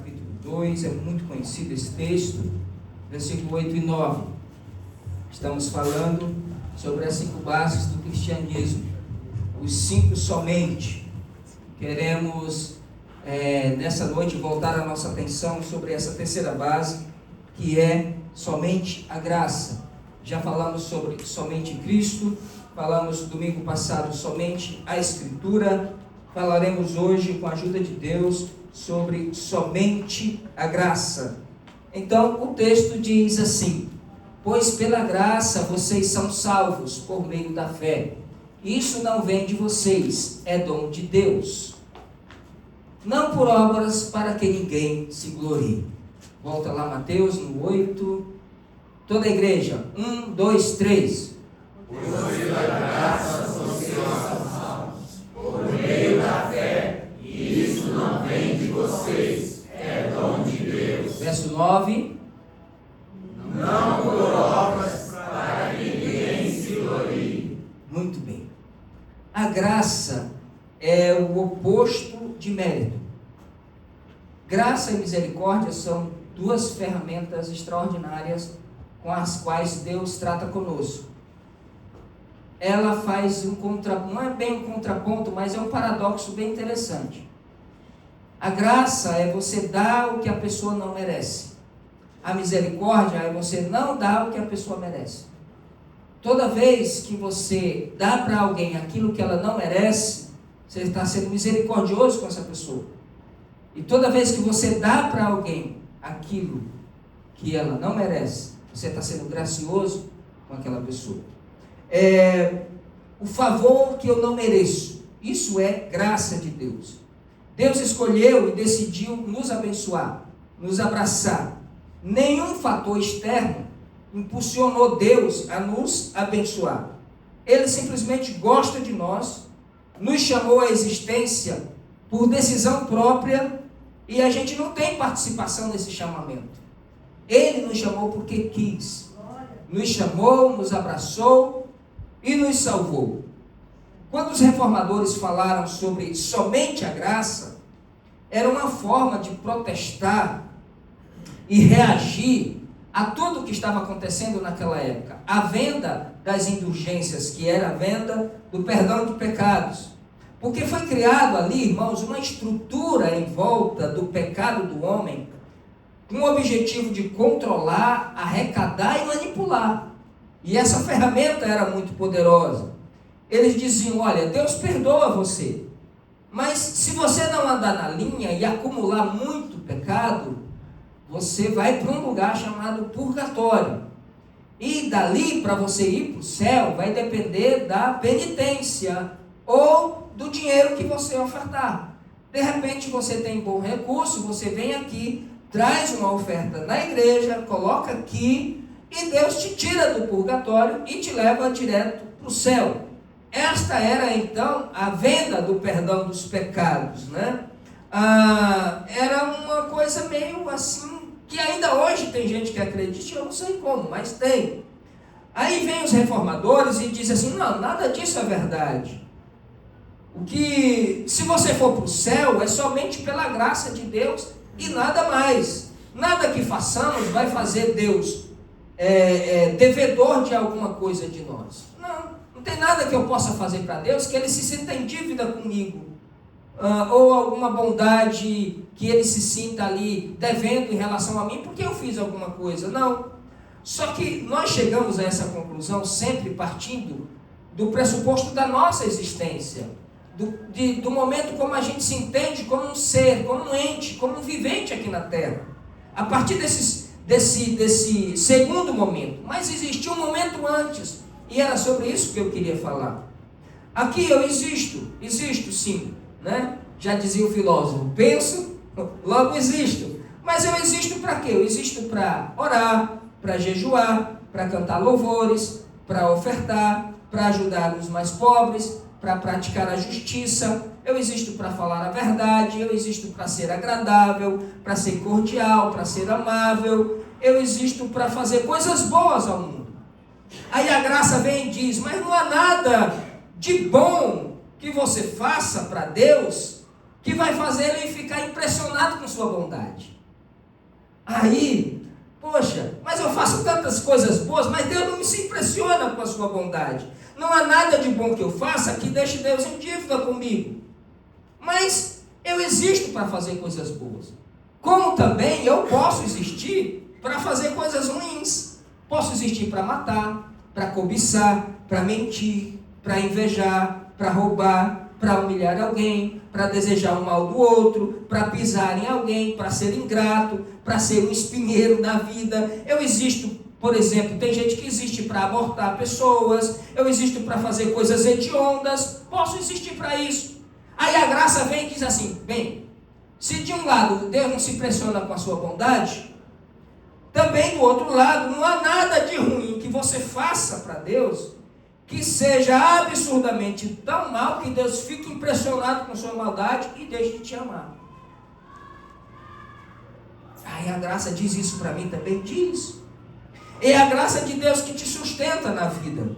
capítulo 2, é muito conhecido esse texto, versículo 8 e 9. Estamos falando sobre as 5 bases do cristianismo, os 5 somente. Queremos, nessa noite, voltar a nossa atenção sobre essa terceira base, que é somente a graça. Já falamos sobre somente Cristo, falamos domingo passado somente a Escritura, falaremos hoje, com a ajuda de Deus, sobre somente a graça. Então, o texto diz assim: pois pela graça vocês são salvos por meio da fé. Isso não vem de vocês, é dom de Deus. Não por obras, para que ninguém se glorie. Volta lá, Mateus, no 8. Toda a igreja. 1, 2, 3. Pois pela graça vocês são salvos por meio da fé, e isso não vem de vocês, é dom de Deus. Verso 9. Não por obras, para que ninguém se glorie. Muito bem. A graça é o oposto de mérito. Graça e misericórdia são 2 ferramentas extraordinárias com as quais Deus trata conosco. Ela faz não é bem um contraponto, mas é um paradoxo bem interessante. A graça é você dar o que a pessoa não merece. A misericórdia é você não dar o que a pessoa merece. Toda vez que você dá para alguém aquilo que ela não merece, você está sendo misericordioso com essa pessoa. E toda vez que você dá para alguém aquilo que ela não merece, você está sendo gracioso com aquela pessoa. O favor que eu não mereço, isso é graça de Deus. Deus escolheu e decidiu nos abençoar, nos abraçar. Nenhum fator externo impulsionou Deus a nos abençoar. Ele simplesmente gosta de nós, nos chamou à existência por decisão própria, e a gente não tem participação nesse chamamento. Ele nos chamou porque quis. Nos chamou, nos abraçou e nos salvou. Quando os reformadores falaram sobre somente a graça, era uma forma de protestar e reagir a tudo o que estava acontecendo naquela época. A venda das indulgências, que era a venda do perdão de pecados. Porque foi criado ali, irmãos, uma estrutura em volta do pecado do homem, com o objetivo de controlar, arrecadar e manipular. E essa ferramenta era muito poderosa. Eles diziam: olha, Deus perdoa você, mas se você não andar na linha e acumular muito pecado, você vai para um lugar chamado purgatório. E dali, para você ir para o céu, vai depender da penitência ou do dinheiro que você ofertar. De repente você tem bom recurso, você vem aqui, traz uma oferta na igreja, coloca aqui, e Deus te tira do purgatório e te leva direto para o céu. Esta era então a venda do perdão dos pecados, né? Era uma coisa meio assim, que ainda hoje tem gente que acredita, eu não sei como, mas tem. Aí vem os reformadores e dizem assim: não, nada disso é verdade. Se você for para o céu, é somente pela graça de Deus e nada mais. Nada que façamos vai fazer Deus devedor de alguma coisa de nós. Não tem nada que eu possa fazer para Deus que Ele se sinta em dívida comigo. Ou alguma bondade que Ele se sinta ali devendo em relação a mim porque eu fiz alguma coisa. Não. Só que nós chegamos a essa conclusão sempre partindo do pressuposto da nossa existência. Do momento como a gente se entende como um ser, como um ente, como um vivente aqui na Terra. A partir desse segundo momento. Mas existia um momento antes, e era sobre isso que eu queria falar. Aqui eu existo sim, né? Já dizia o filósofo: penso, logo existo. Mas eu existo para quê? Eu existo para orar, para jejuar, para cantar louvores, para ofertar, para ajudar os mais pobres, para praticar a justiça. Eu existo para falar a verdade, eu existo para ser agradável, para ser cordial, para ser amável, eu existo para fazer coisas boas ao mundo. Aí a graça vem e diz: mas não há nada de bom que você faça para Deus que vai fazer ele ficar impressionado com sua bondade. Aí, poxa, mas eu faço tantas coisas boas, mas Deus não se impressiona com a sua bondade. Não há nada de bom que eu faça que deixe Deus em dívida comigo. Mas eu existo para fazer coisas boas. Como também eu posso existir para fazer coisas ruins. Posso existir para matar, para cobiçar, para mentir, para invejar, para roubar, para humilhar alguém, para desejar o mal do outro, para pisar em alguém, para ser ingrato, para ser um espinheiro na vida. Eu existo, por exemplo, tem gente que existe para abortar pessoas, eu existo para fazer coisas hediondas, posso existir para isso. Aí a graça vem e diz assim, bem, se de um lado Deus não se impressiona com a sua bondade, também do outro lado não há nada de ruim que você faça para Deus que seja absurdamente tão mal que Deus fique impressionado com sua maldade e deixe de te amar. Aí a graça diz isso para mim também? Diz. É a graça de Deus que te sustenta na vida.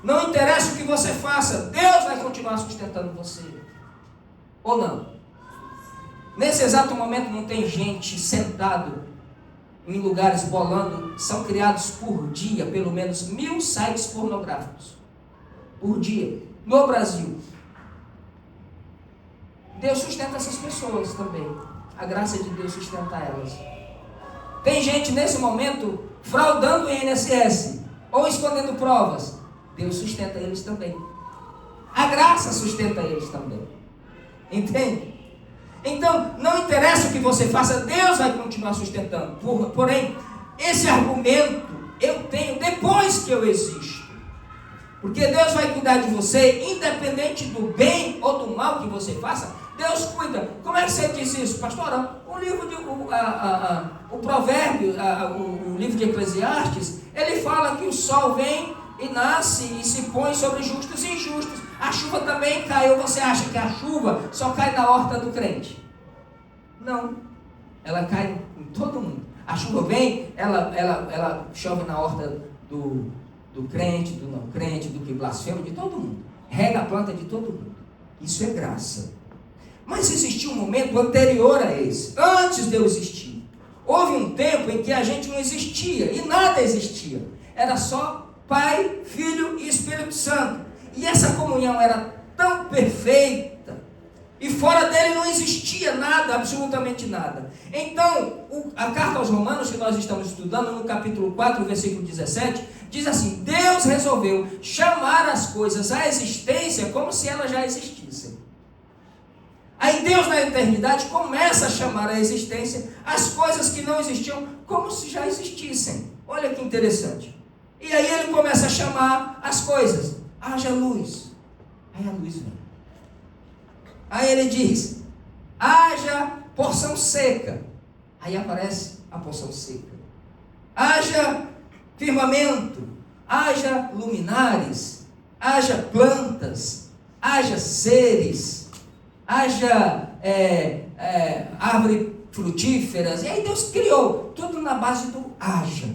Não interessa o que você faça, Deus vai continuar sustentando você. Ou não? Nesse exato momento não tem gente sentado em lugares bolando, são criados por dia, pelo menos 1000 sites pornográficos. Por dia. No Brasil. Deus sustenta essas pessoas também. A graça de Deus sustenta elas. Tem gente nesse momento fraudando o INSS ou escondendo provas. Deus sustenta eles também. A graça sustenta eles também. Entende? Então, não interessa o que você faça, Deus vai continuar sustentando. Porém, esse argumento eu tenho depois que eu existo. Porque Deus vai cuidar de você, independente do bem ou do mal que você faça. Deus cuida. Como é que você diz isso, pastor? O provérbio, o livro de Eclesiastes, ele fala que o sol vem e nasce e se põe sobre justos e injustos. A chuva também cai. Ou você acha que a chuva só cai na horta do crente? Não. Ela cai em todo mundo. A chuva vem, ela chove na horta do crente, do não crente, do que blasfema, de todo mundo. Rega a planta de todo mundo. Isso é graça. Mas existiu um momento anterior a esse, antes de eu existir. Houve um tempo em que a gente não existia e nada existia. Era só Pai, Filho e Espírito Santo. E essa comunhão era tão perfeita, e fora dele não existia nada, absolutamente nada. Então, a carta aos Romanos, que nós estamos estudando, no capítulo 4, versículo 17, diz assim: Deus resolveu chamar as coisas à existência como se elas já existissem. Aí Deus, na eternidade, começa a chamar à existência as coisas que não existiam como se já existissem. Olha que interessante. E aí ele começa a chamar as coisas. Haja luz. Aí a luz vem. Aí ele diz: haja porção seca. Aí aparece a porção seca. Haja firmamento. Haja luminares. Haja plantas. Haja seres. Haja árvores frutíferas. E aí Deus criou tudo na base do haja.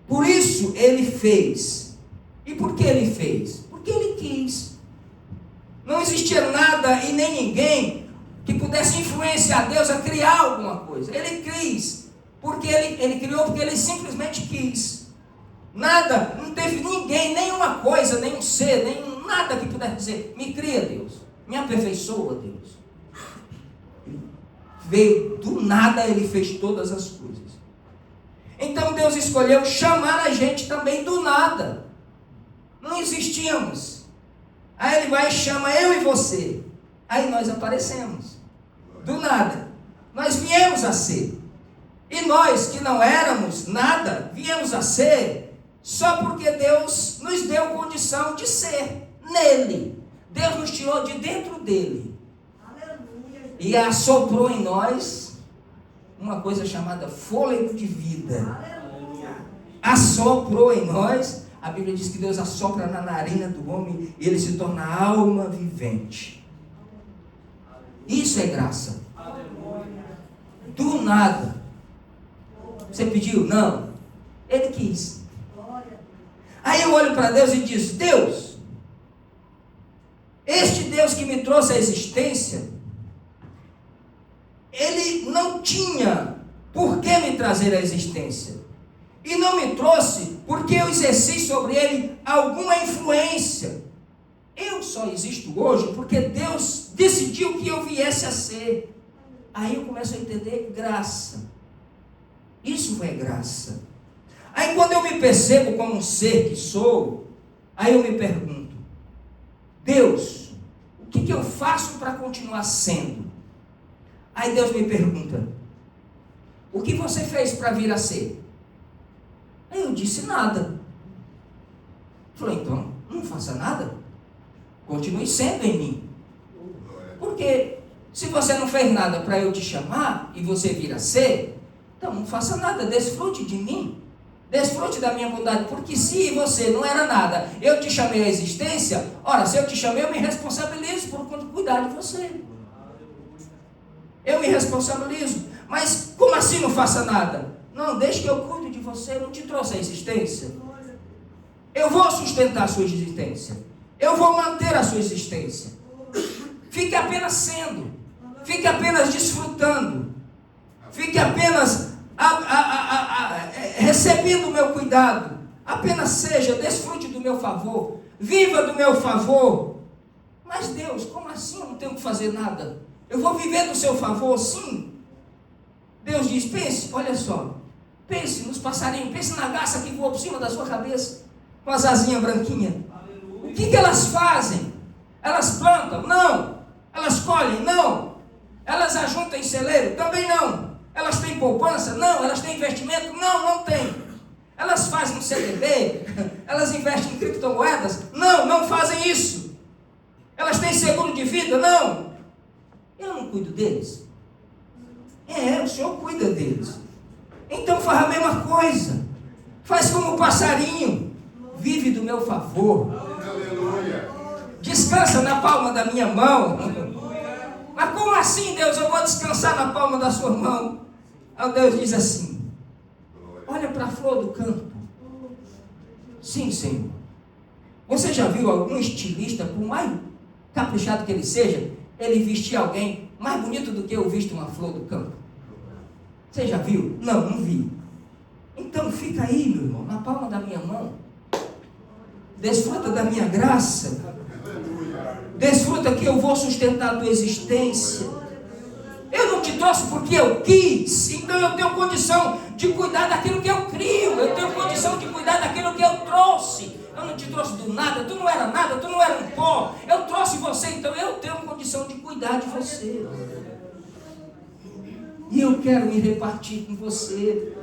Por isso ele fez. E por que ele fez? Porque ele quis. Não existia nada e nem ninguém que pudesse influenciar Deus a criar alguma coisa. Ele quis. Porque ele criou porque ele simplesmente quis. Nada, não teve ninguém, nenhuma coisa, nenhum ser, nada que pudesse dizer: me cria, Deus, me aperfeiçoa, Deus. Veio do nada, ele fez todas as coisas. Então Deus escolheu chamar a gente também do nada. Não existíamos. Aí ele vai e chama eu e você. Aí nós aparecemos. Do nada. Nós viemos a ser. E nós que não éramos nada, viemos a ser só porque Deus nos deu condição de ser nele. Deus nos tirou de dentro dele. Aleluia. E assoprou em nós uma coisa chamada fôlego de vida. Aleluia. Assoprou em nós. A Bíblia diz que Deus assopra na narina do homem e ele se torna alma vivente. Isso é graça. Do nada. Você pediu? Não. Ele quis. Aí eu olho para Deus e digo: Deus, este Deus que me trouxe à existência, Ele não tinha por que me trazer à existência. E não me trouxe porque eu exerci sobre ele alguma influência. Eu só existo hoje porque Deus decidiu que eu viesse a ser. Aí eu começo a entender graça. Isso é graça. Aí quando eu me percebo como um ser que sou, aí eu me pergunto: Deus, o que eu faço para continuar sendo? Aí Deus me pergunta: o que você fez para vir a ser? Aí eu disse: nada. Falei: então, não faça nada. Continue sendo em mim. Porque se você não fez nada para eu te chamar e você vir a ser, então não faça nada, desfrute de mim. Desfrute da minha bondade, porque se você não era nada, eu te chamei à existência, ora, se eu te chamei, eu me responsabilizo por cuidar de você. Eu me responsabilizo. Mas como assim não faça nada? Não, deixe que eu cuide de você, eu não te trouxe à existência. Eu vou sustentar a sua existência. Eu vou manter a sua existência. Fique apenas sendo. Fique apenas desfrutando. Fique apenas recebendo o meu cuidado. Apenas seja, desfrute do meu favor. Viva do meu favor. Mas Deus, como assim eu não tenho que fazer nada? Eu vou viver do seu favor, sim. Deus diz: pense, olha só. Pense nos passarinhos, pense na garça que voa por cima da sua cabeça, com as asinhas branquinhas. O que elas fazem? Elas plantam? Não. Elas colhem? Não. Elas ajuntam em celeiro? Também não. Elas têm poupança? Não. Elas têm investimento? Não, não tem. Elas fazem um CDB? Elas investem em criptomoedas? Não, não fazem isso. Elas têm seguro de vida? Não. Eu não cuido deles? O Senhor cuida deles. Então faz a mesma coisa. Faz como o passarinho. Vive do meu favor. Aleluia. Descansa na palma da minha mão. Mas como assim, Deus? Eu vou descansar na palma da sua mão. Aí Deus diz assim: olha para a flor do campo. Sim, Senhor. Você já viu algum estilista, por mais caprichado que ele seja, ele vestir alguém mais bonito do que eu visto uma flor do campo? Você já viu? Não, não vi. Então fica aí, meu irmão, na palma da minha mão. Desfruta da minha graça. Desfruta que eu vou sustentar a tua existência. Eu não te trouxe porque eu quis, então eu tenho condição de cuidar daquilo que eu crio. Eu tenho condição de cuidar daquilo que eu trouxe. Eu não te trouxe do nada, tu não era nada, tu não era um pó. Eu trouxe você, então eu tenho condição de cuidar de você. E eu quero me repartir com você.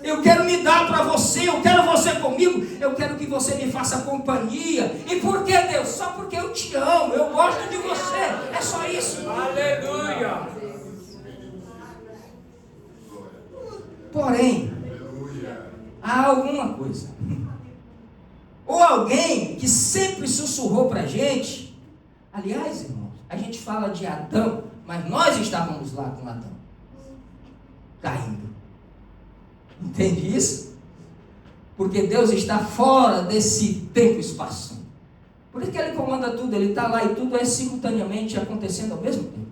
Eu quero me dar para você, eu quero você comigo, eu quero que você me faça companhia. E por que, Deus? Só porque eu te amo, eu gosto de você. É só isso. Aleluia. Porém, há alguma coisa. Ou alguém que sempre sussurrou para a gente. Aliás, irmãos, a gente fala de Adão, mas nós estávamos lá com Adão, caindo. Entende isso? Porque Deus está fora desse tempo e espaço. Por isso que Ele comanda tudo, Ele está lá e tudo é simultaneamente acontecendo ao mesmo tempo.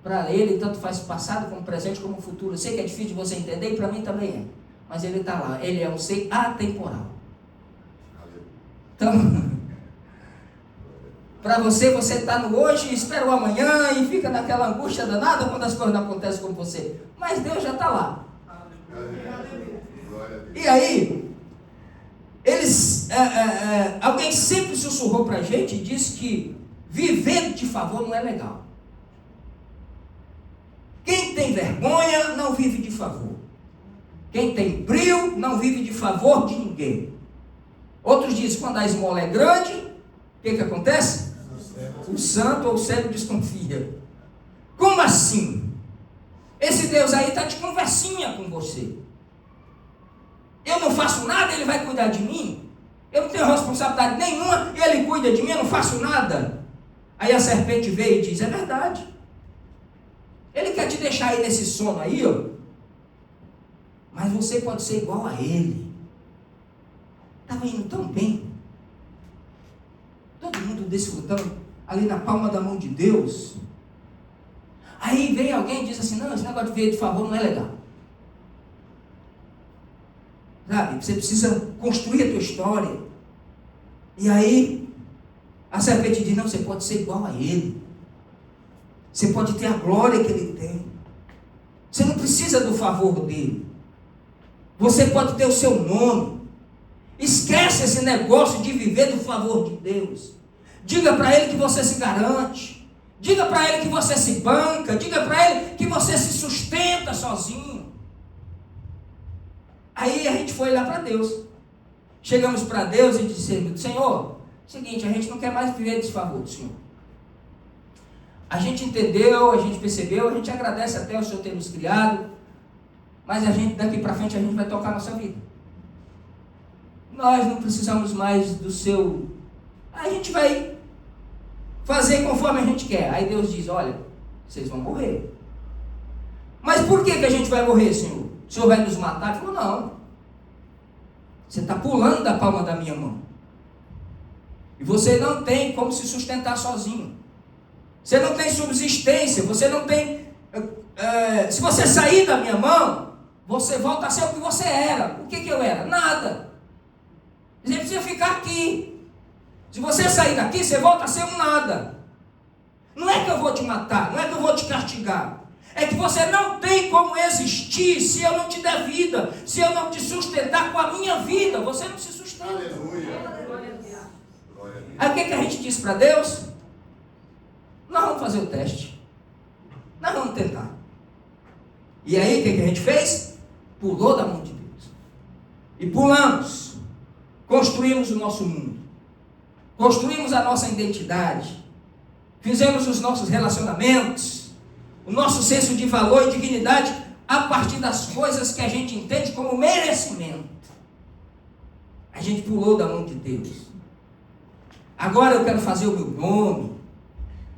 Para Ele, tanto faz passado como presente como futuro. Eu sei que é difícil de você entender e para mim também é. Mas Ele está lá, Ele é um ser atemporal. Então, para você está no hoje, espera o amanhã e fica naquela angústia danada quando as coisas não acontecem com você. Mas Deus já está lá. E aí, alguém sempre sussurrou para a gente e disse que viver de favor não é legal. Quem tem vergonha não vive de favor. Quem tem brio não vive de favor de ninguém. Outros dizem que quando a esmola é grande, o que acontece? O santo ou o cego desconfia. Como assim? Esse Deus aí está de conversinha com você. Eu não faço nada, Ele vai cuidar de mim. Eu não tenho responsabilidade nenhuma, Ele cuida de mim, eu não faço nada. Aí a serpente veio e diz: é verdade. Ele quer te deixar aí nesse sono aí, ó. Mas você pode ser igual a Ele. Estava indo tão bem. Todo mundo desfrutando ali na palma da mão de Deus. Aí vem alguém e diz assim, não, esse negócio de viver de favor não é legal. Sabe, você precisa construir a tua história. E aí, a serpente diz, não, você pode ser igual a ele. Você pode ter a glória que ele tem. Você não precisa do favor dele. Você pode ter o seu nome. Esquece esse negócio de viver do favor de Deus. Diga para ele que você se garante. Diga para ele que você se banca. Diga para ele que você se sustenta sozinho. Aí a gente foi lá para Deus. Chegamos para Deus e dissemos, Senhor, seguinte, a gente não quer mais viver desse favor do Senhor. A gente entendeu, a gente percebeu, a gente agradece até o Senhor ter nos criado, mas a gente, daqui para frente, a gente vai tocar a nossa vida. Nós não precisamos mais do seu... A gente vai fazer conforme a gente quer. Aí Deus diz, olha, vocês vão morrer. Mas por que a gente vai morrer, Senhor? O Senhor vai nos matar? Ele falou, não. Você está pulando da palma da minha mão. E você não tem como se sustentar sozinho. Você não tem subsistência. Você não tem... se você sair da minha mão, você volta a ser o que você era. O que eu era? Nada. Você precisa ficar aqui. Se você sair daqui, você volta a ser um nada. Não é que eu vou te matar, não é que eu vou te castigar. É que você não tem como existir se eu não te der vida, se eu não te sustentar com a minha vida. Você não se sustenta. Aleluia. Aí o que a gente disse para Deus? Nós vamos fazer o teste. Nós vamos tentar. E aí o que a gente fez? Pulou da mão de Deus. E pulamos. Construímos o nosso mundo. Construímos a nossa identidade. Fizemos os nossos relacionamentos. O nosso senso de valor e dignidade a partir das coisas que a gente entende como merecimento. A gente pulou da mão de Deus. Agora eu quero fazer o meu nome.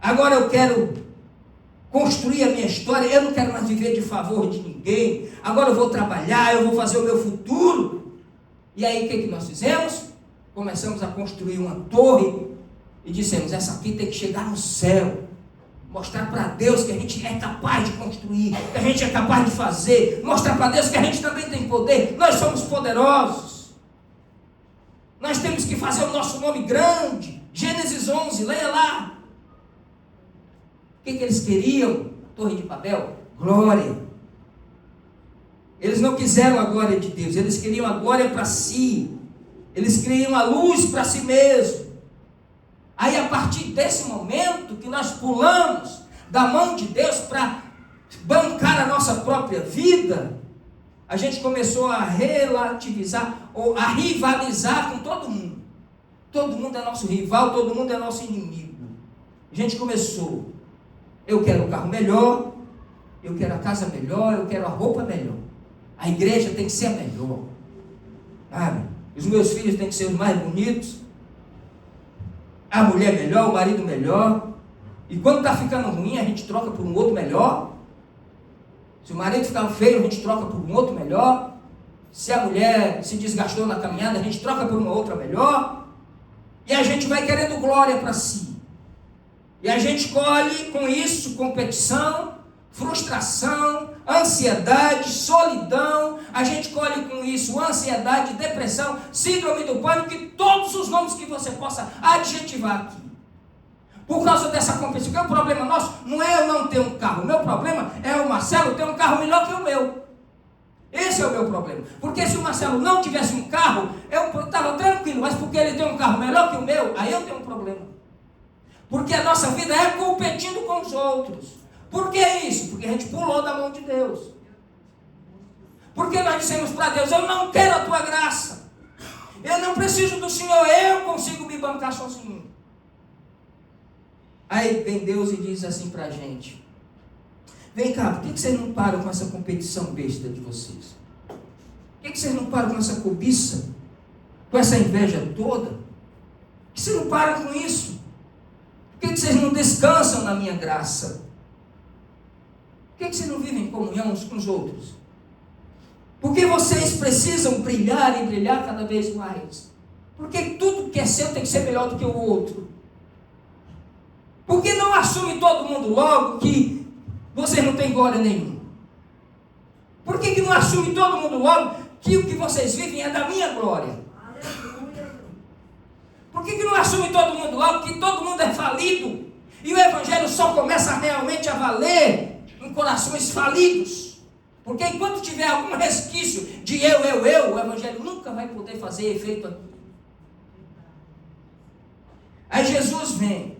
Agora eu quero construir a minha história. Eu não quero mais viver de favor de ninguém. Agora eu vou trabalhar, eu vou fazer o meu futuro. E aí o que nós fizemos? Começamos a construir uma torre e dissemos, essa aqui tem que chegar no céu. Mostrar para Deus que a gente é capaz de construir, que a gente é capaz de fazer. Mostrar para Deus que a gente também tem poder. Nós somos poderosos. Nós temos que fazer o nosso nome grande. Gênesis 11, leia lá. O que eles queriam? Torre de Babel? Glória. Eles não quiseram a glória de Deus. Eles queriam a glória para si. Eles queriam a luz para si mesmo. Aí a partir desse momento que nós pulamos da mão de Deus para bancar a nossa própria vida, a gente começou a relativizar ou a rivalizar com todo mundo. Todo mundo é nosso rival, todo mundo é nosso inimigo. A gente começou, eu quero o carro melhor, eu quero a casa melhor, eu quero a roupa melhor. A igreja tem que ser a melhor. Sabe? Os meus filhos têm que ser os mais bonitos. A mulher melhor, o marido melhor. E quando está ficando ruim, a gente troca por um outro melhor. Se o marido ficar feio, a gente troca por um outro melhor. Se a mulher se desgastou na caminhada, a gente troca por uma outra melhor. E a gente vai querendo glória para si. E a gente colhe com isso competição, frustração, ansiedade, solidão. A gente colhe com isso ansiedade, depressão, síndrome do pânico e todos os nomes que você possa adjetivar aqui. Por causa dessa competição. Porque o problema nosso não é eu não ter um carro. O meu problema é o Marcelo ter um carro melhor que o meu. Esse é o meu problema. Porque se o Marcelo não tivesse um carro, eu estava tranquilo. Mas porque ele tem um carro melhor que o meu, aí eu tenho um problema. Porque a nossa vida é competindo com os outros. Por que isso? Porque a gente pulou da mão de Deus. Porque nós dissemos para Deus, eu não quero a tua graça. Eu não preciso do Senhor, eu consigo me bancar sozinho. Aí vem Deus e diz assim para a gente, vem cá, por que vocês não param com essa competição besta de vocês? Por que vocês não param com essa cobiça? Com essa inveja toda? Por que vocês não param com isso? Por que vocês não descansam na minha graça? Por que vocês não vivem em comunhão uns com os outros? Porque vocês precisam brilhar e brilhar cada vez mais. Porque tudo que é seu tem que ser melhor do que o outro. Porque não assume todo mundo logo que vocês não têm glória nenhuma? Por que não assume todo mundo logo que o que vocês vivem é da minha glória? Por que não assume todo mundo logo que todo mundo é falido? E o Evangelho só começa realmente a valer em corações falidos. Porque enquanto tiver algum resquício de eu, o Evangelho nunca vai poder fazer efeito aqui. Aí Jesus vem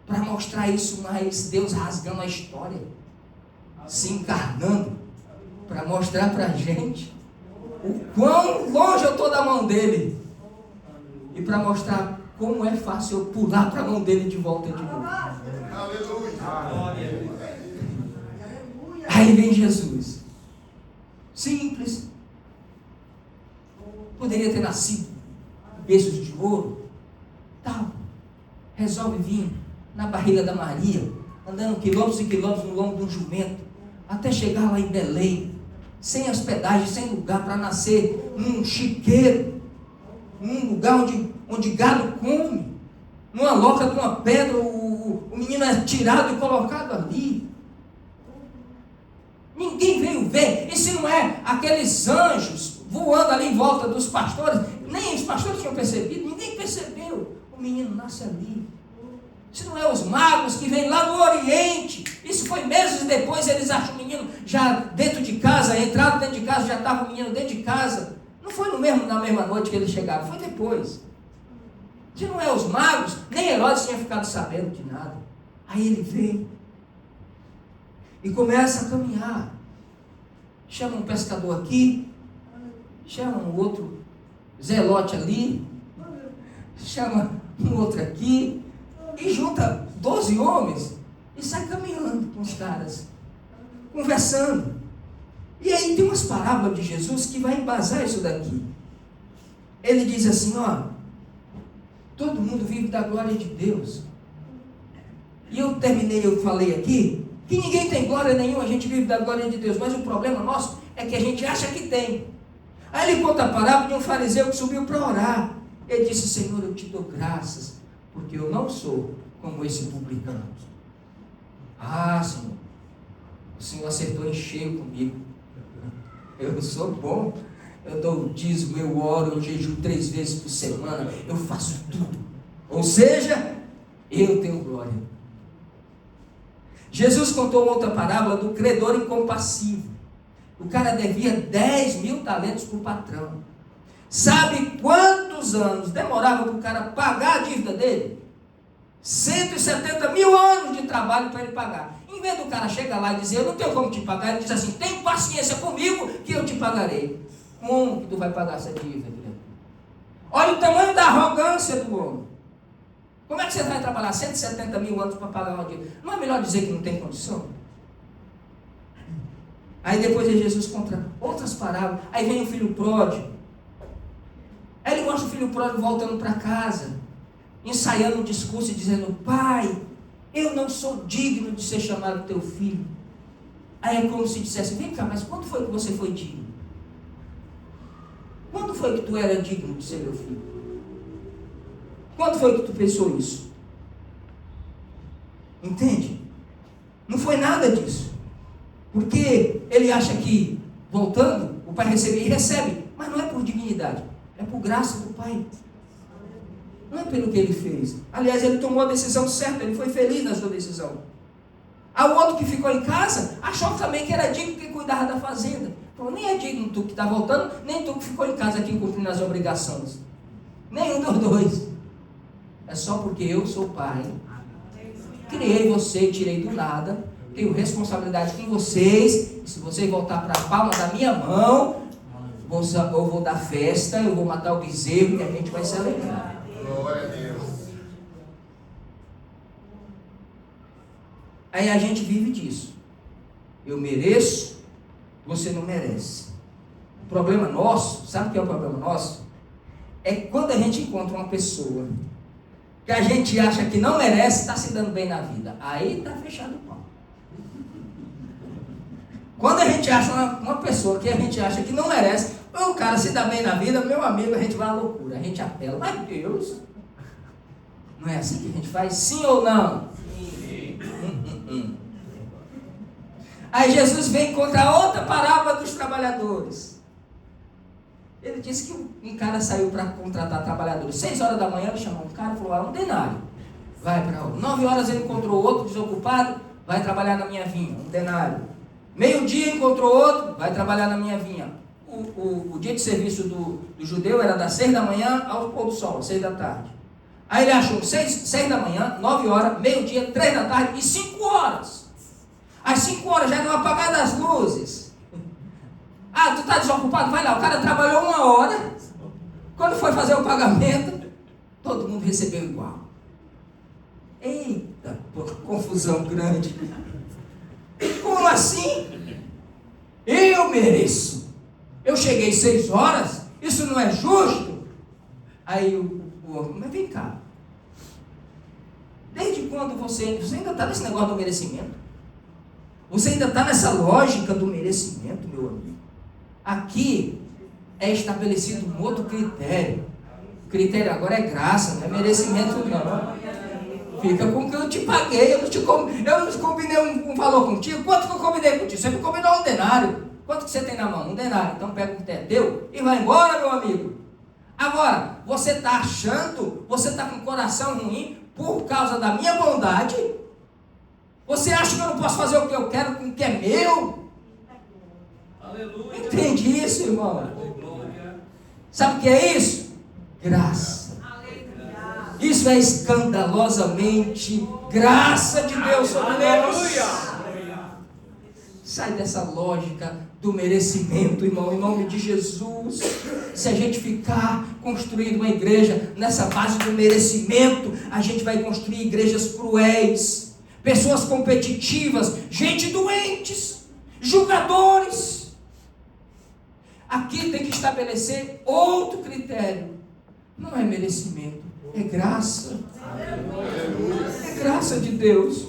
para mostrar isso mais, Deus rasgando a história, se encarnando, para mostrar para a gente o quão longe eu estou da mão dele, e para mostrar como é fácil eu pular para a mão dele de volta de novo. Aí vem Jesus, simples, poderia ter nascido em berços de ouro, tal, resolve vir na barriga da Maria, andando quilômetros e quilômetros no lombo de um jumento, até chegar lá em Belém, sem hospedagem, sem lugar para nascer, num chiqueiro, num lugar onde gado come, numa loca de uma pedra, o menino é tirado e colocado ali. Ninguém veio ver. E se não é aqueles anjos voando ali em volta dos pastores, nem os pastores tinham percebido, ninguém percebeu. O menino nasce ali. Se não é os magos que vêm lá do Oriente, isso foi meses depois, eles acham o menino já dentro de casa, entrado dentro de casa, já estava o menino dentro de casa. Não foi na mesma noite que eles chegaram, foi depois. Se não é os magos, nem Herodes tinha ficado sabendo de nada. Aí ele vem e começa a caminhar. Chama um pescador aqui, chama um outro zelote ali, chama um outro aqui, e junta 12 homens e sai caminhando com os caras, conversando. E aí tem umas parábolas de Jesus que vai embasar isso daqui. Ele diz assim, ó, todo mundo vive da glória de Deus. E eu falei aqui, que ninguém tem glória nenhuma, a gente vive da glória de Deus, mas o problema nosso é que a gente acha que tem. Aí ele conta a parábola de um fariseu que subiu para orar. Ele disse, Senhor, eu te dou graças, porque eu não sou como esse publicano. Ah, Senhor, o Senhor acertou em cheio comigo. Eu sou bom, eu dou o dízimo, eu oro, eu jejuo 3 vezes por semana, eu faço tudo. Ou seja, eu tenho glória. Jesus contou outra parábola do credor incompassível. O cara devia 10.000 talentos para o patrão. Sabe quantos anos demorava para o cara pagar a dívida dele? 170.000 anos de trabalho para ele pagar. Em vez do cara chegar lá e dizer, eu não tenho como te pagar, ele diz assim, tem paciência comigo que eu te pagarei. Como que tu vai pagar essa dívida? Olha o tamanho da arrogância do homem. Como é que você vai trabalhar 170.000 anos para pagar uma dívida? Não é melhor dizer que não tem condição? Aí depois Jesus conta outras parábolas. Aí vem o filho pródigo. Aí ele mostra o filho pródigo voltando para casa, ensaiando um discurso e dizendo, pai, eu não sou digno de ser chamado teu filho. Aí é como se dissesse, vem cá, mas quando foi que você foi digno? Quando foi que tu era digno de ser meu filho? Quando foi que tu pensou isso? Entende? Não foi nada disso. Porque ele acha que, voltando, o pai recebe, mas não é por dignidade, é por graça do pai. Não é pelo que ele fez. Aliás, ele tomou a decisão certa, ele foi feliz na sua decisão. Aí o outro que ficou em casa, achou também que era digno que cuidava da fazenda. Falou, nem é digno tu que está voltando, nem tu que ficou em casa aqui cumprindo as obrigações. Nenhum dos dois. É só porque eu sou pai. Criei você, tirei do nada. Tenho responsabilidade com vocês. E se vocês voltar para a palma da minha mão, eu vou dar festa, eu vou matar o bezerro e a gente vai se alegrar. Glória a Deus. Aí a gente vive disso. Eu mereço, você não merece. O problema nosso, sabe o que é o problema nosso? É quando a gente encontra uma pessoa que a gente acha que não merece, está se dando bem na vida. Aí está fechado o pau. Quando a gente acha uma pessoa que a gente acha que não merece, o cara se dá bem na vida, meu amigo, a gente vai à loucura, a gente apela. Mas Deus, não é assim que a gente faz? Sim ou não? Sim. Aí Jesus vem contra outra parábola dos trabalhadores. Ele disse que um cara saiu para contratar trabalhadores. 6 horas da manhã ele chamou um cara e falou, um denário. Vai para 9 horas ele encontrou outro desocupado, vai trabalhar na minha vinha, um denário. Meio-dia encontrou outro, vai trabalhar na minha vinha. O dia de serviço do judeu era das 6 da manhã ao pôr do sol, 6 da tarde. Aí ele achou 6 da manhã, 9 horas, meio-dia, 3 da tarde e 5 horas. Às 5 horas já eram apagadas as luzes. Ah, tu está desocupado? Vai lá, o cara trabalhou 1 hora. Quando foi fazer o pagamento, todo mundo recebeu igual. Eita, confusão grande. Como assim? Eu mereço. Eu cheguei 6 horas, isso não é justo? Aí o homem, mas vem cá. Desde quando você ainda está nesse negócio do merecimento? Você ainda está nessa lógica do merecimento, meu amigo? Aqui é estabelecido um outro critério. O critério agora é graça, não é merecimento não. Fica com o que eu te paguei, eu não combinei um valor contigo. Quanto que eu combinei contigo? Você me combinou um denário. Quanto que você tem na mão? Um denário. Então pega o que é teu e vai embora, meu amigo. Agora, você está achando, você está com o coração ruim por causa da minha bondade? Você acha que eu não posso fazer o que eu quero com o que é meu? Aleluia. Entende isso, irmão? Sabe o que é isso? Graça. Isso é escandalosamente graça de Deus sobre nós. Sai dessa lógica do merecimento, irmão, em nome de Jesus. Se a gente ficar construindo uma igreja nessa base do merecimento, a gente vai construir igrejas cruéis, pessoas competitivas, gente doentes, julgadores. Aqui tem que estabelecer outro critério. Não é merecimento, é graça. É graça de Deus.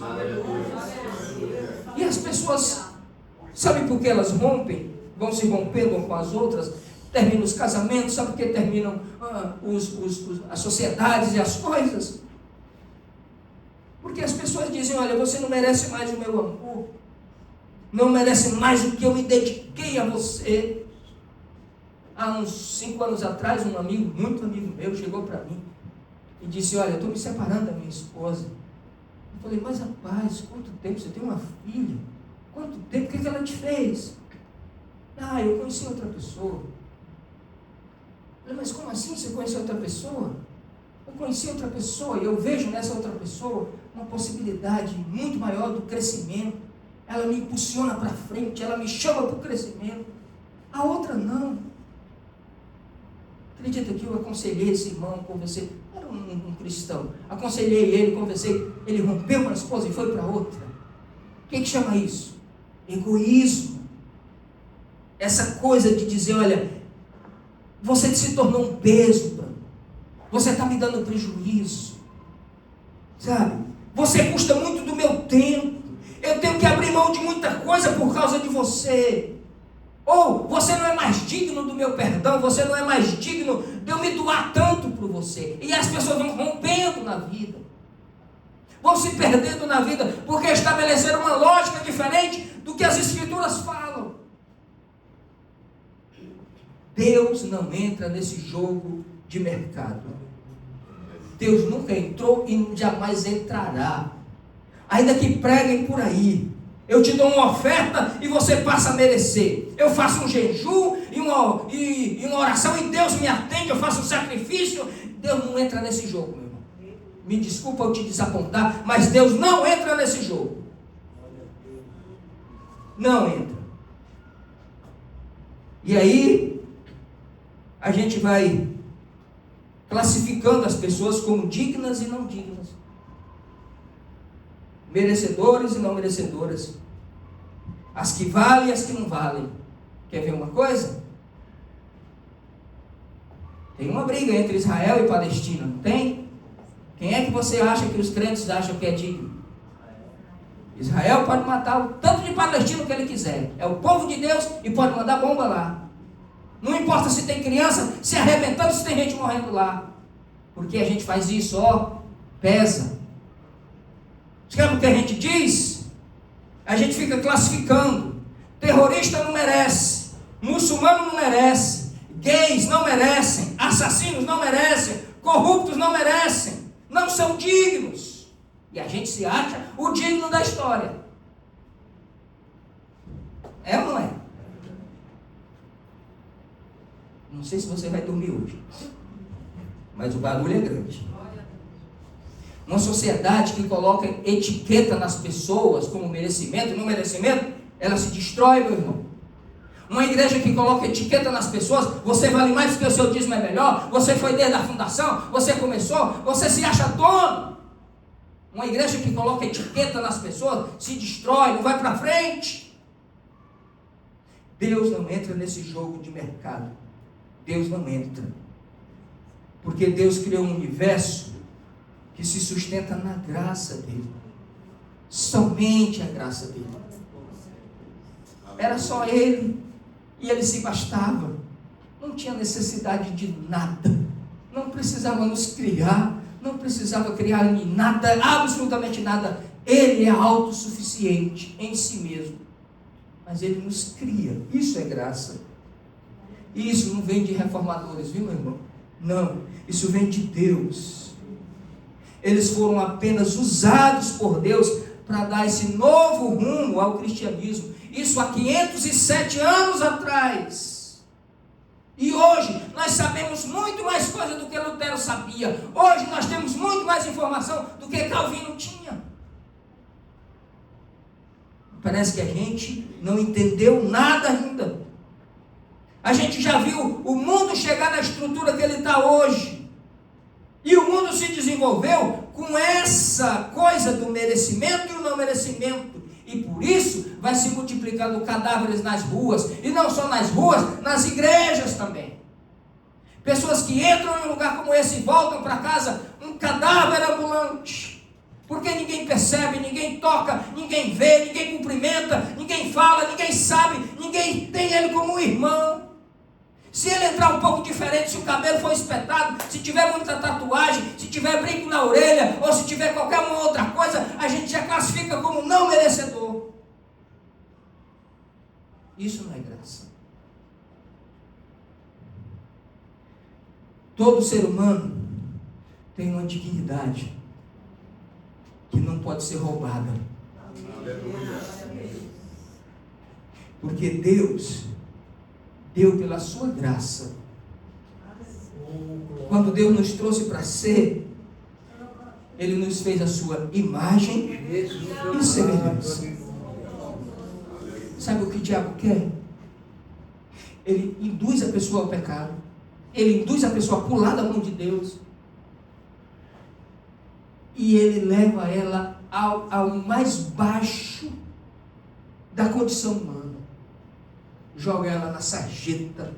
E as pessoas, sabe por que elas rompem? Vão se rompendo umas com as outras? Terminam os casamentos, sabe por que terminam as sociedades e as coisas? Porque as pessoas dizem, olha, você não merece mais o meu amor. Não merece mais o que eu me dediquei a você. Há uns 5 anos atrás, um amigo, muito amigo meu, chegou para mim e disse, olha, eu estou me separando da minha esposa. Eu falei, mas rapaz, quanto tempo? Você tem uma filha? Quanto tempo? O que ela te fez? Ah, eu conheci outra pessoa. Eu falei, mas como assim você conheceu outra pessoa? Eu conheci outra pessoa e eu vejo nessa outra pessoa uma possibilidade muito maior do crescimento. Ela me impulsiona para frente, ela me chama para o crescimento. A outra não. Acredita que eu aconselhei esse irmão, conversei, era um cristão, aconselhei ele, conversei, ele rompeu com a esposa e foi para outra. O que chama isso? Egoísmo. Essa coisa de dizer, olha, você se tornou um peso para mim, você está me dando prejuízo, sabe? Você custa muito do meu tempo, eu tenho que abrir mão de muita coisa por causa de você. Ou você não é mais digno do meu perdão, você não é mais digno de eu me doar tanto por você. E as pessoas vão rompendo na vida, vão se perdendo na vida, porque estabeleceram uma lógica diferente do que as Escrituras falam. Deus não entra nesse jogo de mercado. Deus nunca entrou e jamais entrará. Ainda que preguem por aí, eu te dou uma oferta e você passa a merecer. Eu faço um jejum e uma oração e Deus me atende. Eu faço um sacrifício. Deus não entra nesse jogo, meu irmão. Me desculpa eu te desapontar, mas Deus não entra nesse jogo. Não entra. E aí, a gente vai classificando as pessoas como dignas e não dignas, merecedores e não merecedoras, as que valem e as que não valem. Quer ver uma coisa? Tem uma briga entre Israel e Palestina, não tem? Quem é que você acha que os crentes acham que é digno? Israel pode matar o tanto de palestino que ele quiser, é o povo de Deus e pode mandar bomba lá. Não importa se tem criança se arrebentando, se tem gente morrendo lá, porque a gente faz isso, ó, pesa. Sabe o que a gente diz? A gente fica classificando. Terrorista não merece, muçulmano não merece, gays não merecem, assassinos não merecem, corruptos não merecem, não são dignos. E a gente se acha o digno da história. É ou não é? Não sei se você vai dormir hoje, mas o barulho é grande. Uma sociedade que coloca etiqueta nas pessoas como merecimento e não merecimento, ela se destrói, meu irmão. Uma igreja que coloca etiqueta nas pessoas, você vale mais porque o seu dízimo é melhor, você foi desde a fundação, você começou, você se acha dono. Uma igreja que coloca etiqueta nas pessoas se destrói, não vai para frente. Deus não entra nesse jogo de mercado. Deus não entra. Porque Deus criou um universo que se sustenta na graça dele. Somente a graça dele. Era só ele. E ele se bastava. Não tinha necessidade de nada. Não precisava nos criar. Não precisava criar em nada, absolutamente nada. Ele é autossuficiente em si mesmo. Mas ele nos cria. Isso é graça. E isso não vem de reformadores, viu, meu irmão? Não. Isso vem de Deus. Eles foram apenas usados por Deus para dar esse novo rumo ao cristianismo. Isso há 507 anos atrás. E hoje nós sabemos muito mais coisa do que Lutero sabia. Hoje nós temos muito mais informação do que Calvino tinha. Parece que a gente não entendeu nada ainda. A gente já viu o mundo chegar na estrutura que ele está hoje. E o mundo se desenvolveu com essa coisa do merecimento e o não merecimento. E por isso vai se multiplicando cadáveres nas ruas. E não só nas ruas, nas igrejas também. Pessoas que entram em um lugar como esse e voltam para casa um cadáver ambulante. Porque ninguém percebe, ninguém toca, ninguém vê, ninguém cumprimenta, ninguém fala, ninguém sabe, ninguém tem ele como um irmão. Se ele entrar um pouco diferente, se o cabelo for espetado, se tiver muita tatuagem, se tiver brinco na orelha, ou se tiver qualquer uma outra coisa, a gente já classifica como não merecedor. Isso não é graça. Todo ser humano tem uma dignidade que não pode ser roubada. Porque Deus deu pela sua graça. Quando Deus nos trouxe para ser, Ele nos fez a sua imagem e semelhança. Sabe o que o diabo quer? Ele induz a pessoa ao pecado. Ele induz a pessoa a pular da mão de Deus. E ele leva ela ao mais baixo da condição humana. Joga ela na sarjeta,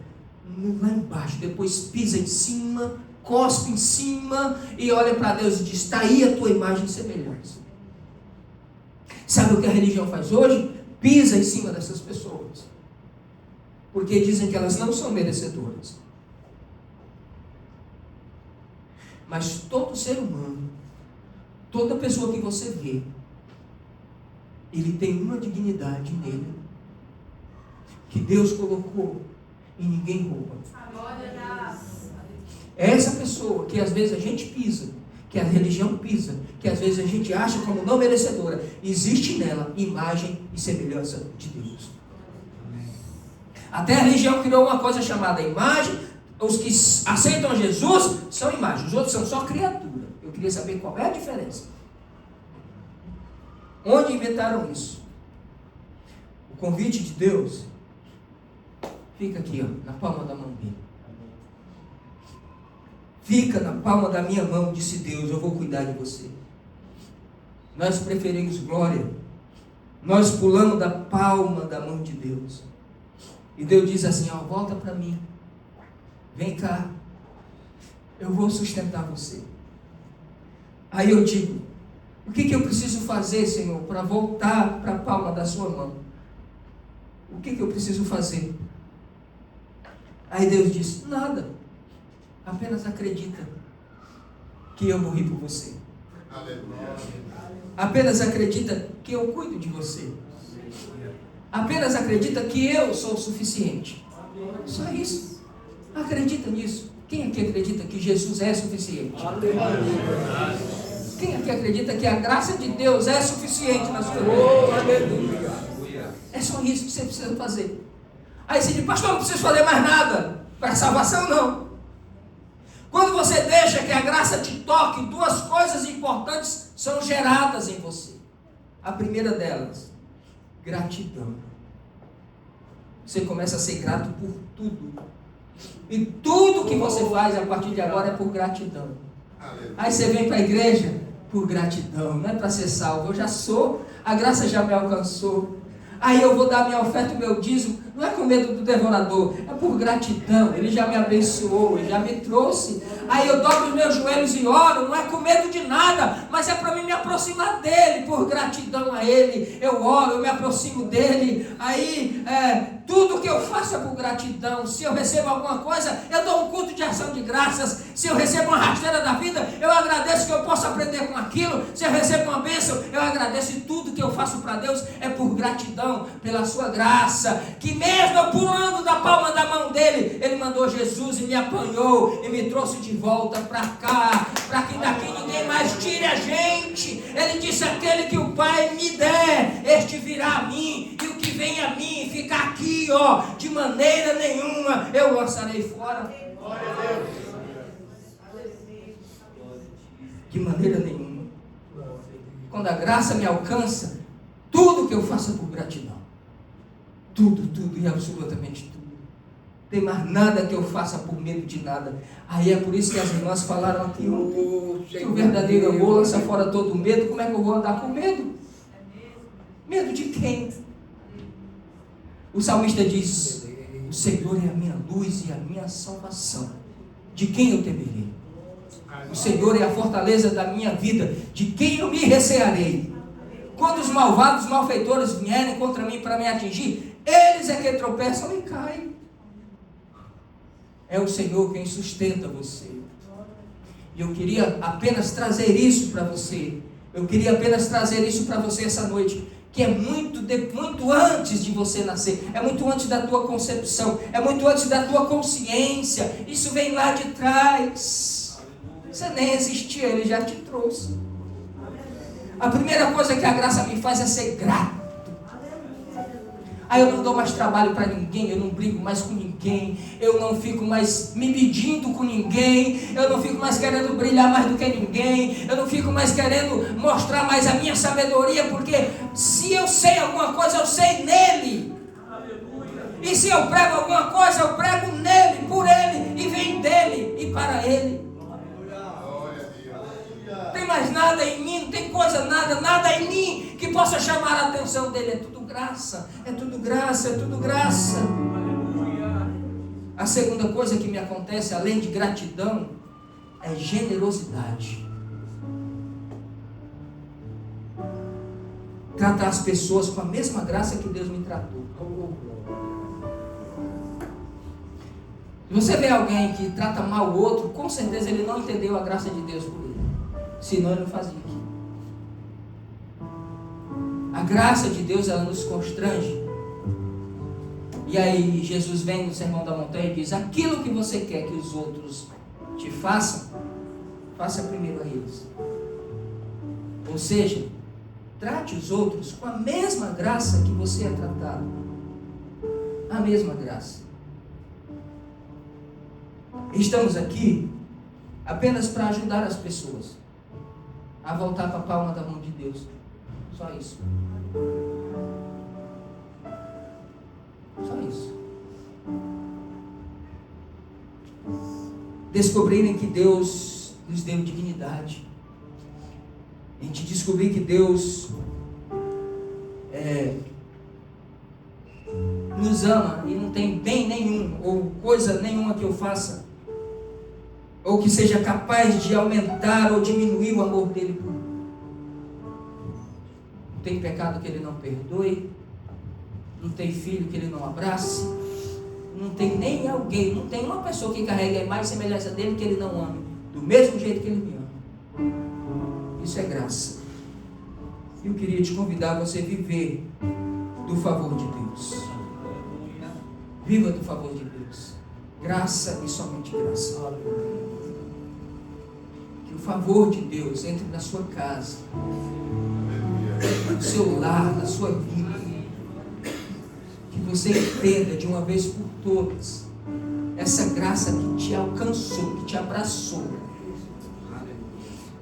lá embaixo, depois pisa em cima, cospe em cima e olha para Deus e diz: está aí a tua imagem e semelhança. Sabe o que a religião faz hoje? Pisa em cima dessas pessoas, porque dizem que elas não são merecedoras. Mas todo ser humano, toda pessoa que você vê, ele tem uma dignidade nele que Deus colocou e ninguém rouba. É essa pessoa que às vezes a gente pisa, que a religião pisa, que às vezes a gente acha como não merecedora, existe nela imagem e semelhança de Deus. Até a religião criou uma coisa chamada imagem. Os que aceitam Jesus são imagens, os outros são só criatura. Eu queria saber qual é a diferença. Onde inventaram isso? O convite de Deus fica aqui, ó, na palma da mão dele. Fica na palma da minha mão, disse Deus, eu vou cuidar de você. Nós preferimos glória. Nós pulamos da palma da mão de Deus. E Deus diz assim, ó, volta para mim. Vem cá. Eu vou sustentar você. Aí eu digo, o que eu preciso fazer, Senhor, para voltar para a palma da sua mão? O que eu preciso fazer? Aí Deus diz, nada. Apenas acredita que eu morri por você. Aleluia. Apenas acredita que eu cuido de você. Apenas acredita que eu sou o suficiente. Só isso. Acredita nisso. Quem aqui acredita que Jesus é suficiente? Quem aqui acredita que a graça de Deus é suficiente na sua vida? É só isso que você precisa fazer. Aí você diz, pastor, não preciso fazer mais nada. Para salvação, não. Quando você deixa que a graça te toque, duas coisas importantes são geradas em você. A primeira delas, gratidão. Você começa a ser grato por tudo. E tudo que você faz a partir de agora é por gratidão. Aí você vem para a igreja por gratidão, não é para ser salvo. Eu já sou, a graça já me alcançou. Aí eu vou dar minha oferta, o meu dízimo, não é com medo do devorador, é por gratidão. Ele já me abençoou, ele já me trouxe. Aí eu dobro os meus joelhos e oro, não é com medo de nada, mas é para mim me aproximar dele, por gratidão a ele. Eu oro, eu me aproximo dele. Aí tudo que eu faço é por gratidão. Se eu recebo alguma coisa, eu dou um culto de ação de graças. Se eu recebo uma rasteira da vida, eu agradeço que eu posso aprender com aquilo. Se eu recebo uma bênção, eu agradeço. E tudo que eu faço para Deus é por gratidão, pela sua graça, que mesmo eu pulando da palma da mão dele, ele mandou Jesus e me apanhou e me trouxe de volta para cá, para que daqui ninguém mais tire a gente. Ele disse, aquele que o Pai me der, este virá a mim, e o que vem a mim fica aqui, de maneira nenhuma eu lançarei fora. De maneira nenhuma. Quando a graça me alcança, tudo que eu faço é por gratidão. Tudo e absolutamente tudo. Tem mais nada que eu faça por medo de nada. Aí é por isso que as irmãs falaram aqui ontem, que o verdadeiro amor lança fora todo o medo. Como é que eu vou andar com medo? Medo de quem? O salmista diz, o Senhor é a minha luz e a minha salvação. De quem eu temerei? O Senhor é a fortaleza da minha vida. De quem eu me recearei? Quando os malvados, os malfeitores vierem contra mim para me atingir, eles é que tropeçam e caem. É o Senhor quem sustenta você. E eu queria apenas trazer isso para você. Eu queria apenas trazer isso para você essa noite. Que é muito antes de você nascer. É muito antes da tua concepção. É muito antes da tua consciência. Isso vem lá de trás. Você nem existia, Ele já te trouxe. A primeira coisa que a graça me faz é ser grato. Aí eu não dou mais trabalho para ninguém, eu não brigo mais com ninguém, eu não fico mais me medindo com ninguém, eu não fico mais querendo brilhar mais do que ninguém, eu não fico mais querendo mostrar mais a minha sabedoria, porque se eu sei alguma coisa, eu sei nele. E se eu prego alguma coisa, eu prego nele, por ele, e vem dele e para ele. Não tem mais nada em mim, não tem coisa, nada em mim que possa chamar a atenção dele. É tudo graça, é tudo graça, é tudo graça. A segunda coisa que me acontece, além de gratidão, é generosidade. Tratar as pessoas com a mesma graça que Deus me tratou. Se você vê alguém que trata mal o outro, com certeza ele não entendeu a graça de Deus por ele. Senão ele não fazia aquilo. A graça de Deus, ela nos constrange. E aí Jesus vem no Sermão da Montanha e diz, aquilo que você quer que os outros te façam, faça primeiro a eles. Ou seja, trate os outros com a mesma graça que você é tratado. A mesma graça. Estamos aqui apenas para ajudar as pessoas a voltar para a palma da mão de Deus. Só isso. Só isso. Descobrirem que Deus nos deu dignidade. A gente descobrir que Deus nos ama e não tem bem nenhum ou coisa nenhuma que eu faça ou que seja capaz de aumentar ou diminuir o amor dele por mim. Não tem pecado que ele não perdoe, não tem filho que ele não abrace, não tem nem alguém, não tem uma pessoa que carrega a imagem e semelhança dele que ele não ame, do mesmo jeito que ele me ama. Isso é graça. Eu queria te convidar a você viver do favor de Deus. Viva do favor de Deus. Graça e somente graça. Que o favor de Deus entre na sua casa, no seu lar, na sua vida. Que você entenda de uma vez por todas essa graça que te alcançou, que te abraçou.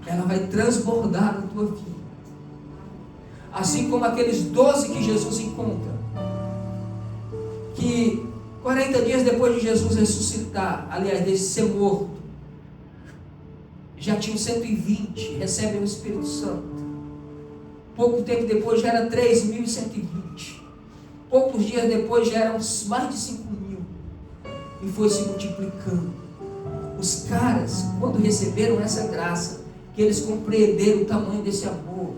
Ela vai transbordar na tua vida. Assim como aqueles 12 que Jesus encontra, que 40 dias depois de Jesus ressuscitar, aliás, de ser morto, já tinham 120, recebem o Espírito Santo. Pouco tempo depois já era 3.120. Poucos dias depois já eram mais de 5.000. E foi se multiplicando. Os caras, quando receberam essa graça, que eles compreenderam o tamanho desse amor,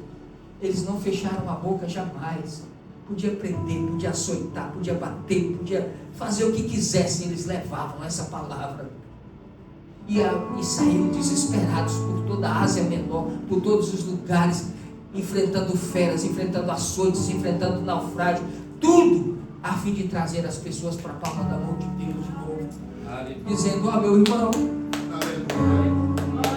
eles não fecharam a boca jamais. Podia prender, podia açoitar, podia bater, podia fazer o que quisessem, eles levavam essa palavra. E saíram desesperados por toda a Ásia Menor, por todos os lugares, enfrentando feras, enfrentando açoites, enfrentando naufrágio, tudo a fim de trazer as pessoas para a palma da mão de Deus de novo. Dizendo: ó, meu irmão,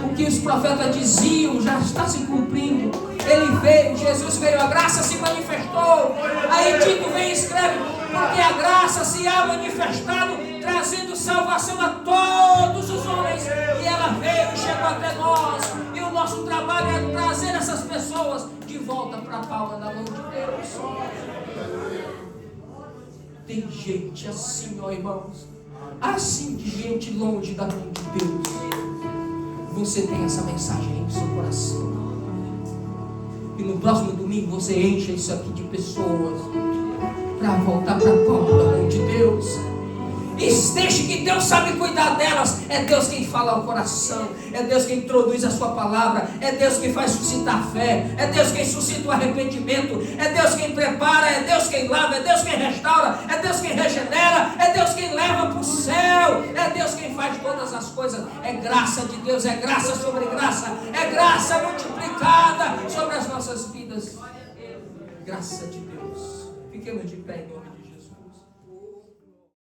o que os profetas diziam já está se cumprindo. Ele veio, Jesus veio, a graça se manifestou. Aí Tito vem e escreve: porque a graça se há manifestado, trazendo salvação a todos os homens. E ela veio e chegou até nós. E o nosso trabalho é trazer essas pessoas de volta para a palma da mão de Deus. Tem gente assim, ó irmãos, assim de gente longe da mão de Deus. Você tem essa mensagem aí no seu coração. E no próximo domingo você encha isso aqui de pessoas para voltar para a palma da mão de Deus. E deixe que Deus sabe cuidar delas. É Deus quem fala ao coração. É Deus quem introduz a sua palavra. É Deus quem faz suscitar fé. É Deus quem suscita o arrependimento. É Deus quem prepara. É Deus quem lava. É Deus quem restaura. É Deus quem regenera. É Deus quem leva para o céu. É Deus quem faz todas as coisas. É graça de Deus. É graça sobre graça. É graça multiplicada sobre as nossas vidas. Graça de Deus. Fiquemos de pé em nome de Deus.